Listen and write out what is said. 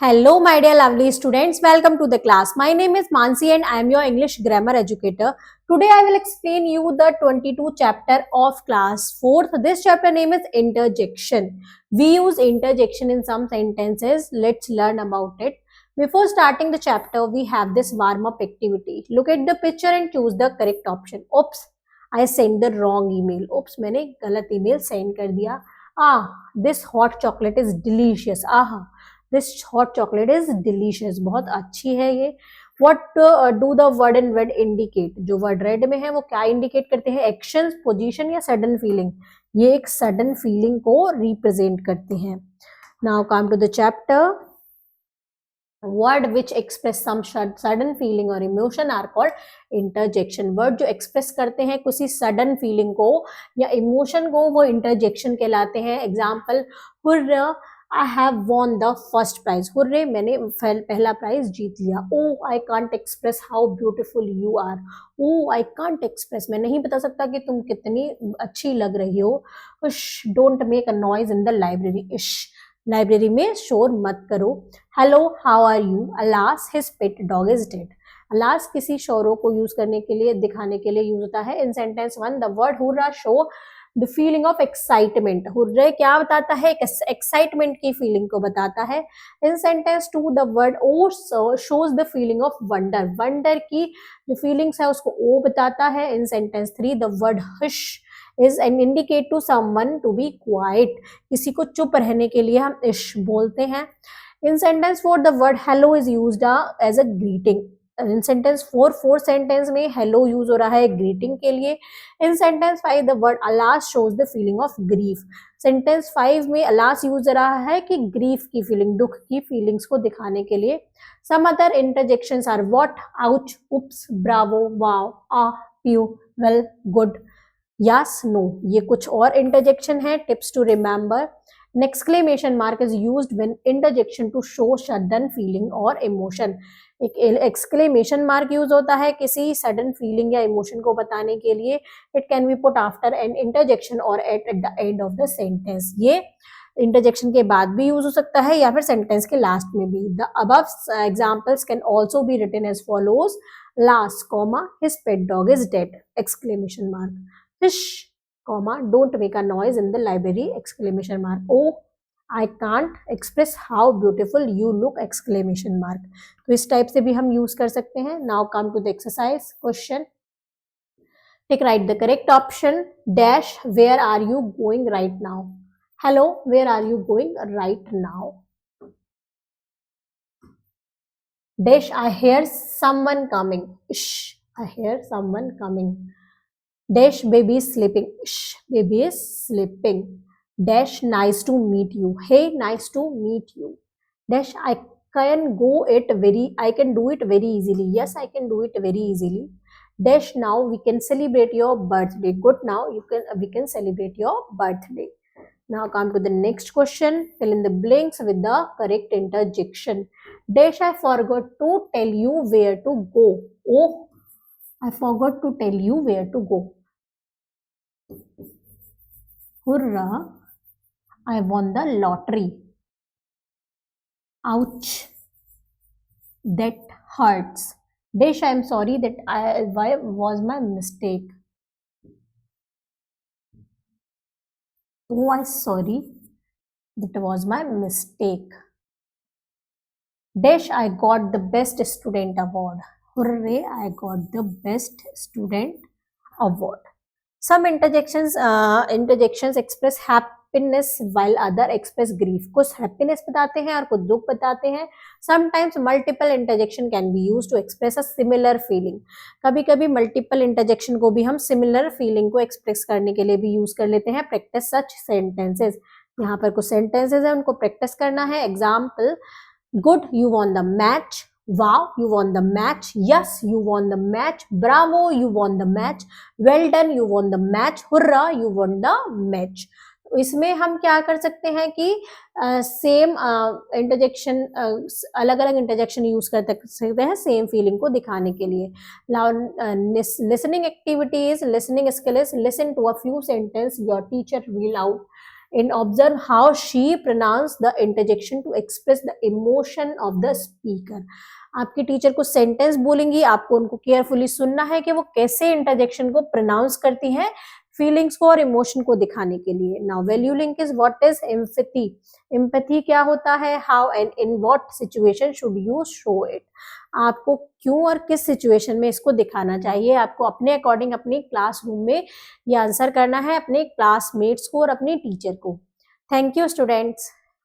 Hello, my dear lovely students. Welcome to the class. My name is Mansi and I am your English grammar educator. Today I will explain you the 22 chapter of class 4th. This chapter name is interjection. We use interjection in some sentences. Let's learn about it. Before starting the chapter, we have this warm-up activity. Look at the picture and choose the correct option. Oops, I sent the wrong email. Oops, मैंने गलत email send कर दिया. This hot chocolate is delicious. This hot chocolate is delicious, बहुत अच्छी है ये. What do the word and red indicate, जो word red में है वो क्या इंडिकेट करते हैं? एक्शन, पोजीशन या सडन फीलिंग? ये एक सडन फीलिंग को रिप्रेजेंट करते हैं. Now come to the chapter. Word which express some sudden feeling और emotion are called interjection. Word जो एक्सप्रेस करते हैं किसी सडन फीलिंग को या इमोशन को, वो इंटरजेक्शन कहलाते हैं. Example, hurrah, I have won the first prize. Hurray, मैंने पहला प्राइज जीत लिया. Oh, I can't express how beautiful you are. Oh, I can't express, मैं नहीं बता सकता कि तुम कितनी अच्छी लग रही हो. Don't make a noise in the library. Library में शोर मत करो. Hello, how are you? Alas, his pet dog is dead. Alas किसी शोरों को यूज करने के लिए, दिखाने के लिए यूज होता है. In sentence 1, the word hurrah show the feeling of excitement. Hurray क्या बताता है? एक्साइटमेंट की फीलिंग को बताता है. In sentence 2, the word oh shows the feeling of wonder. Wonder की जो फीलिंग्स है उसको ओ बताता है. In sentence 3, the word hush is an indicate to someone to be quiet. किसी को चुप रहने के लिए हम इश बोलते हैं. In sentence 4, the word hello is used as a greeting. In sentence 4 sentence में हेलो यूज हो रहा है ग्रीटिंग के लिए. In sentence 5, the word alas shows the feeling of grief. Sentence 5 में अलास यूज हो रहा है कि ग्रीफ की फीलिंग, दुख की फीलिंग्स को दिखाने के लिए. Some other interjections are what, ouch, oops, bravo, wow, phew, well, good, yes, no. ये कुछ और इंटरजेक्शन है. Tips to remember. An exclamation mark is used when interjection to show sudden feeling or emotion. एक exclamation mark use होता है किसी sudden feeling या emotion को बताने के लिए. It can be put after an interjection और at the end of the sentence. ये इंटरजेक्शन के बाद भी यूज हो सकता है या फिर सेंटेंस के लास्ट में भी. The above examples can also be written as follows. Last comma, his pet dog is dead, exclamation mark. Fish comma, don't make a noise in the library, exclamation mark. Oh, I can't express how beautiful you look, exclamation mark. तो इस type से भी हम use कर सकते हैं. Now come to the exercise question. Take write the correct option. Dash, where are you going right now? Hello, where are you going right now? Dash, I hear someone coming. Shh, I hear someone coming. Dash, baby is sleeping. Shh, baby is sleeping. Dash, nice to meet you. Hey, nice to meet you. Dash, I can do it very easily. Yes, I can do it very easily. Dash, now we can celebrate your birthday. Good, now we can celebrate your birthday. Now come to the next question. Fill in the blanks with the correct interjection. Dash, I forgot to tell you where to go. Oh, I forgot to tell you where to go. Hurrah, I won the lottery. Ouch, that hurts. Dash, I am sorry that was my mistake. Oh, I'm sorry, that was my mistake. Dash, I got the best student award. Hooray, I got the best student award. Some interjections express happiness while other express grief. कुछ happiness बताते हैं और कुछ दुख बताते हैं. Sometimes multiple interjection can be used to express a similar feeling. कभी कभी multiple interjection को भी हम similar feeling को express करने के लिए भी use कर लेते हैं. Practice such sentences. यहाँ पर कुछ sentences हैं, उनको practice करना है. Example, good, you won the match. Wow, you won the match. Yes, you won the match. Bravo, you won the match. Well done, you won the match. Hurrah, you won the match. इसमें हम क्या कर सकते हैं कि same interjection, अलग अलग interjection use कर सकते हैं सेम फीलिंग को दिखाने के लिए. Listening activities, listening skills. Listen to a few sentence your teacher read out and observe how she pronounced the interjection to express the emotion of the speaker. आपकी teacher को sentence बोलेंगी, आपको उनको carefully सुनना है कि वो कैसे इंटरजेक्शन को प्रोनाउंस करती हैं फीलिंग्स को और इमोशन को दिखाने के लिए. Now value link is what is empathy. Empathy क्या होता है, how and in what situation should you show it. आपको क्यों और किस सिचुएशन में इसको दिखाना चाहिए, आपको अपने अकॉर्डिंग अपनी क्लासरूम में ये आंसर करना है अपने क्लासमेट्स को और अपने टीचर को. Thank you students.